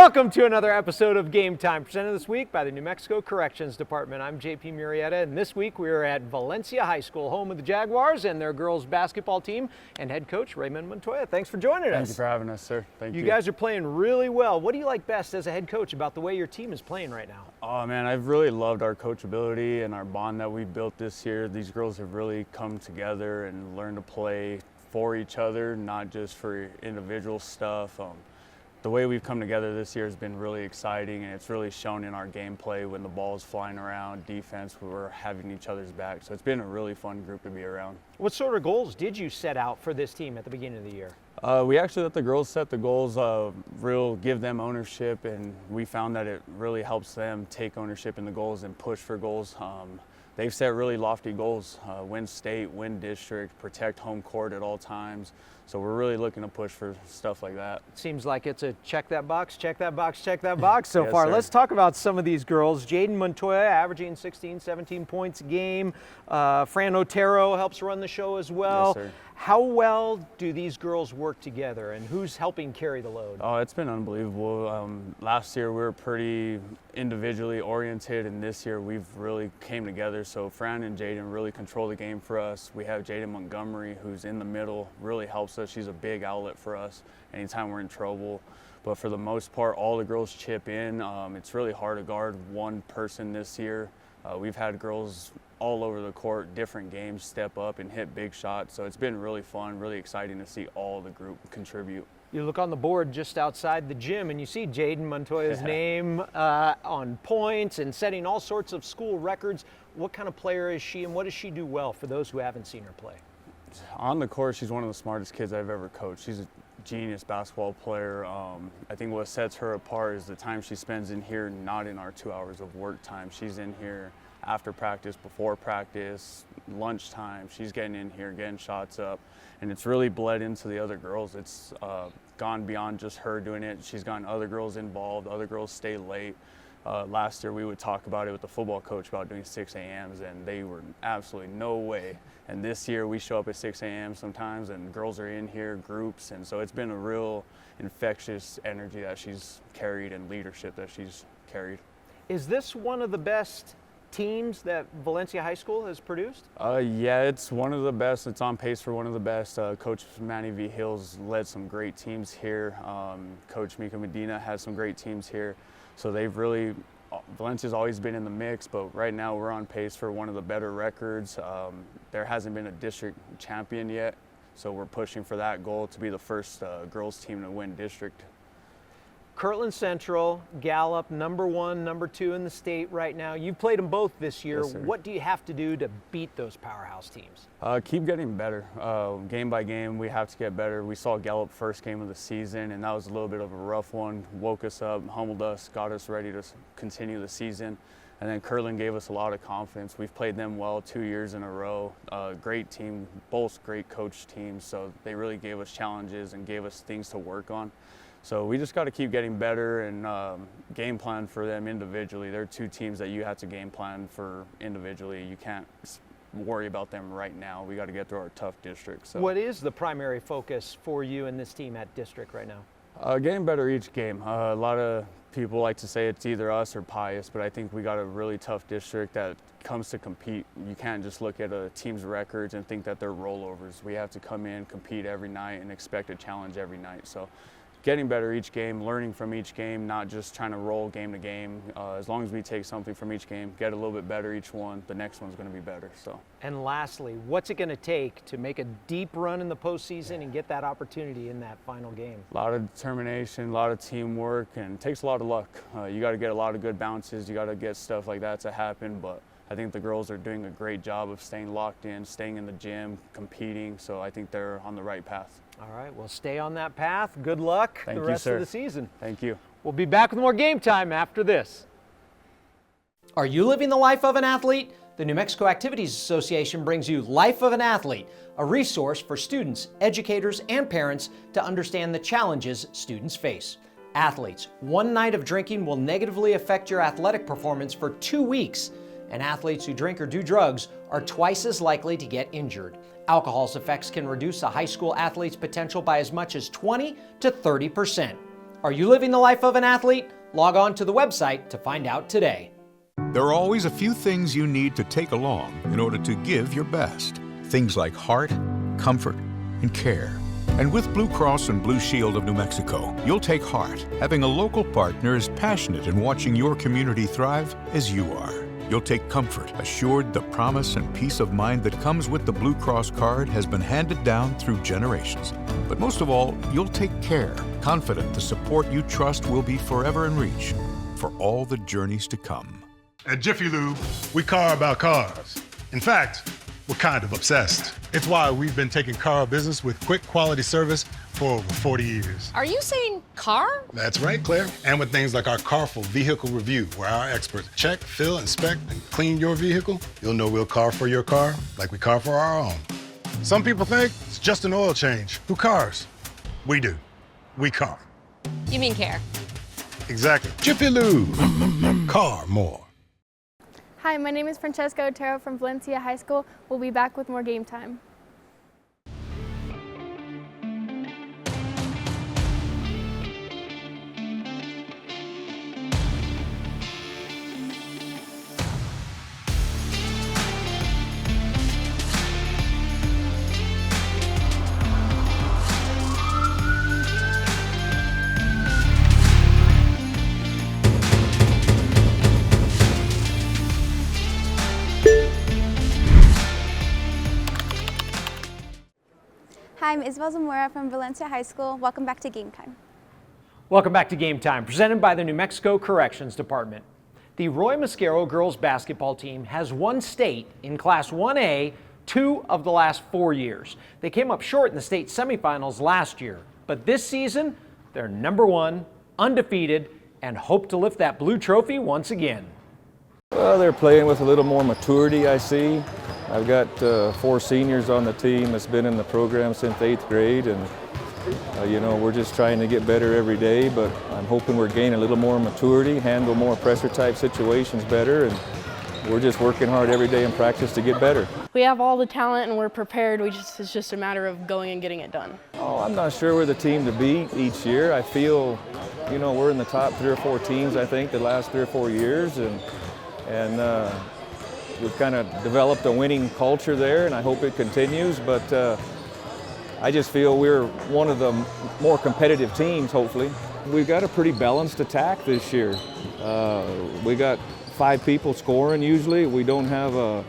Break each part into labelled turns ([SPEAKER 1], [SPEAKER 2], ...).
[SPEAKER 1] Welcome to another episode of Game Time, presented this week by the New Mexico Corrections Department. I'm JP Murrieta, and this week we are at Valencia High School, home of the Jaguars and their girls basketball team, and head coach Raymond Montoya. Thanks for joining us.
[SPEAKER 2] Thank you for having us, sir. Thank you.
[SPEAKER 1] You guys are playing really well. What do you like best as a head coach about the way your team is playing right now?
[SPEAKER 2] Oh man, I've really loved our coachability and our bond that we've built this year. These girls have really come together and learned to play for each other, not just for individual stuff. The way we've come together this year has been really exciting, and it's really shown in our gameplay when the ball's flying around, defense, we're having each other's back. So it's been a really fun group to be around.
[SPEAKER 1] What sort of goals did you set out for this team at the beginning of the year?
[SPEAKER 2] We actually let the girls set the goals, give them ownership, and we found that it really helps them take ownership in the goals and push for goals. They've set really lofty goals, win state, win district, protect home court at all times. So we're really looking to push for stuff like that.
[SPEAKER 1] Seems like it's a check that box, check that box, check that box so
[SPEAKER 2] Yes,
[SPEAKER 1] far.
[SPEAKER 2] sir.
[SPEAKER 1] Let's talk about some of these girls. Jaden Montoya averaging 16, 17 points a game. Fran Otero helps run the show as well.
[SPEAKER 2] Yes, sir.
[SPEAKER 1] How well do these girls work together, and who's helping carry the load?
[SPEAKER 2] Oh, it's been unbelievable. Last year we were pretty individually oriented, and this year we've really came together. So Fran and Jaden really control the game for us. We have Jaden Montgomery, who's in the middle, really helps us. She's a big outlet for us anytime we're in trouble. But for the most part, all the girls chip in. It's really hard to guard one person this year. We've had girls all over the court, different games, step up and hit big shots. So it's been really fun, really exciting to see all the group contribute.
[SPEAKER 1] You look on the board just outside the gym and you see Jaden Montoya's name on points and setting all sorts of school records. What kind of player is she, and what does she do well for those who haven't seen her play?
[SPEAKER 2] On the court, she's one of the smartest kids I've ever coached. She's a genius basketball player. I think what sets her apart is the time she spends in here, not in our 2 hours of work time. She's in here after practice, before practice, lunchtime. She's getting in here, getting shots up, and it's really bled into the other girls. It's gone beyond just her doing it. She's gotten other girls involved. Other girls stay late. Last year we would talk about it with the football coach about doing 6 a.m.s, and they were absolutely no way. And this year we show up at 6 a.m. sometimes, and girls are in here, groups, and so it's been a real infectious energy that she's carried and leadership that she's carried.
[SPEAKER 1] Is this one of the best teams that Valencia High School has produced?
[SPEAKER 2] Yeah, it's one of the best. It's on pace for one of the best. Coach Manny V. Hills led some great teams here. Coach Mika Medina has some great teams here. So they've really, Valencia's always been in the mix, but right now we're on pace for one of the better records. There hasn't been a district champion yet, so we're pushing for that goal to be the first girls team to win district.
[SPEAKER 1] Kirtland Central, Gallup, number 1, number 2 in the state right now. You've played them both this year.
[SPEAKER 2] Yes, sir.
[SPEAKER 1] What do you have to do to beat those powerhouse teams?
[SPEAKER 2] Keep getting better. Game by game, we have to get better. We saw Gallup first game of the season, and that was a little bit of a rough one. Woke us up, humbled us, got us ready to continue the season. And then Kirtland gave us a lot of confidence. We've played them well 2 years in a row. Great team, both great coach teams. So they really gave us challenges and gave us things to work on. So we just got to keep getting better and game plan for them individually. They're two teams that you have to game plan for individually. You can't worry about them right now. We got to get through our tough district. So.
[SPEAKER 1] What is the primary focus for you and this team at district right now?
[SPEAKER 2] Getting better each game. A lot of people like to say it's either us or Pius, but I think we got a really tough district that comes to compete. You can't just look at a team's records and think that they're rollovers. We have to come in, compete every night, and expect a challenge every night. So getting better each game, learning from each game, not just trying to roll game to game. As long as we take something from each game, get a little bit better each one, the next one's going to be better. So.
[SPEAKER 1] And lastly, what's it going to take to make a deep run in the postseason and get that opportunity in that final game?
[SPEAKER 2] A lot of determination, a lot of teamwork, and it takes a lot of luck. You got to get a lot of good bounces. You got to get stuff like that to happen, but I think the girls are doing a great job of staying locked in, staying in the gym, competing, so I think they're on the right path.
[SPEAKER 1] All right, well, stay on that path. Good luck the rest of the season.
[SPEAKER 2] Thank you.
[SPEAKER 1] We'll be back with more Game Time after this. Are you living the life of an athlete? The New Mexico Activities Association brings you Life of an Athlete, a resource for students, educators, and parents to understand the challenges students face. Athletes, one night of drinking will negatively affect your athletic performance for 2 weeks, and athletes who drink or do drugs are twice as likely to get injured. Alcohol's effects can reduce a high school athlete's potential by as much as 20 to 30%. Are you living the life of an athlete? Log on to the website to find out today.
[SPEAKER 3] There are always a few things you need to take along in order to give your best. Things like heart, comfort, and care. And with Blue Cross and Blue Shield of New Mexico, you'll take heart, having a local partner as passionate in watching your community thrive as you are. You'll take comfort, assured the promise and peace of mind that comes with the Blue Cross card has been handed down through generations. But most of all, you'll take care, confident the support you trust will be forever in reach for all the journeys to come.
[SPEAKER 4] At Jiffy Lube, we car about cars. In fact, we're kind of obsessed. It's why we've been taking car business with quick quality service for over 40 years.
[SPEAKER 5] Are you saying car?
[SPEAKER 4] That's right, Claire. And with things like our Carful Vehicle Review, where our experts check, fill, inspect, and clean your vehicle, you'll know we'll car for your car like we car for our own. Some people think it's just an oil change. Who cars? We do. We car.
[SPEAKER 5] You mean care?
[SPEAKER 4] Exactly. Jiffy Lube. Car more.
[SPEAKER 6] Hi, my name is Francesca Otero from Valencia High School. We'll be back with more Game Time.
[SPEAKER 7] Hi, I'm Isabel Zamora from Valencia High School. Welcome back to Game Time.
[SPEAKER 1] Welcome back to Game Time, presented by the New Mexico Corrections Department. The Roy-Mosquero girls basketball team has won state in Class 1A 2 of the last 4 years. They came up short in the state semifinals last year, but this season they're #1, undefeated, and hope to lift that blue trophy once again.
[SPEAKER 8] Well, they're playing with a little more maturity, I see. I've got 4 seniors on the team that's been in the program since 8th grade, and you know, we're just trying to get better every day, but I'm hoping we're gaining a little more maturity, handle more pressure type situations better, and we're just working hard every day in practice to get better.
[SPEAKER 9] We have all the talent and we're prepared. It's just a matter of going and getting it done.
[SPEAKER 8] Oh, I'm not sure we're the team to beat each year. I feel, you know, we're in the top 3 or 4 teams, I think, the last 3 or 4 years, and we've kind of developed a winning culture there, and I hope it continues, but I just feel we're one of the more competitive teams, hopefully. We've got a pretty balanced attack this year. We got 5 people scoring usually. We don't have a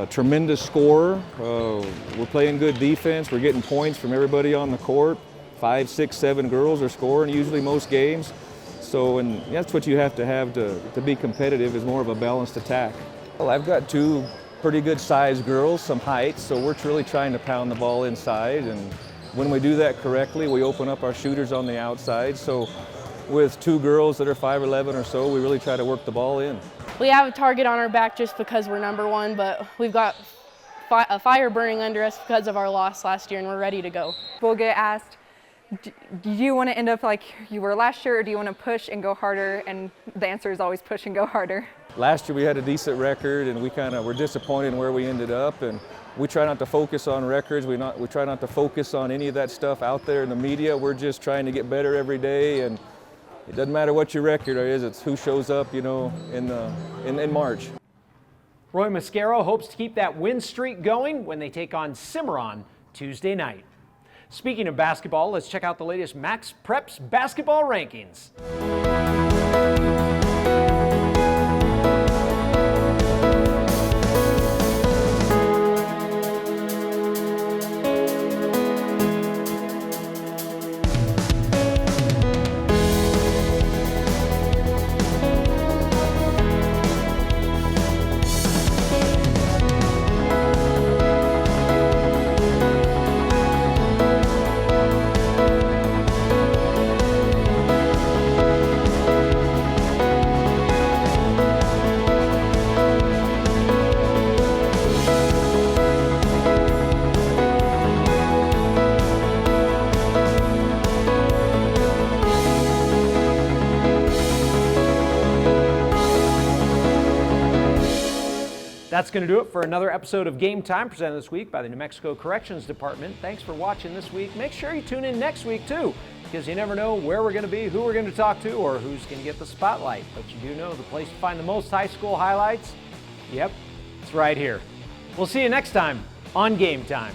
[SPEAKER 8] tremendous scorer. We're playing good defense. We're getting points from everybody on the court. 5, 6, 7 girls are scoring usually most games. So, and that's what you have to be competitive, is more of a balanced attack. Well, I've got 2 pretty good sized girls, some height, so we're really trying to pound the ball inside, and when we do that correctly, we open up our shooters on the outside. So with 2 girls that are 5'11" or so, we really try to work the ball in.
[SPEAKER 9] We have a target on our back just because we're #1, but we've got a fire burning under us because of our loss last year, and we're ready to go.
[SPEAKER 10] We'll get asked, do you want to end up like you were last year, or do you want to push and go harder? And the answer is always push and go harder.
[SPEAKER 8] Last year we had a decent record, and we kind of were disappointed in where we ended up, and we try not to focus on records. We try not to focus on any of that stuff out there in the media. We're just trying to get better every day, and it doesn't matter what your record is, it's who shows up, you know, in March.
[SPEAKER 1] Roy-Mosquero hopes to keep that win streak going when they take on Cimarron Tuesday night. Speaking of basketball, let's check out the latest Max Preps basketball rankings. That's going to do it for another episode of Game Time, presented this week by the New Mexico Corrections Department. Thanks for watching this week. Make sure you tune in next week, too, because you never know where we're going to be, who we're going to talk to, or who's going to get the spotlight. But you do know the place to find the most high school highlights? Yep, it's right here. We'll see you next time on Game Time.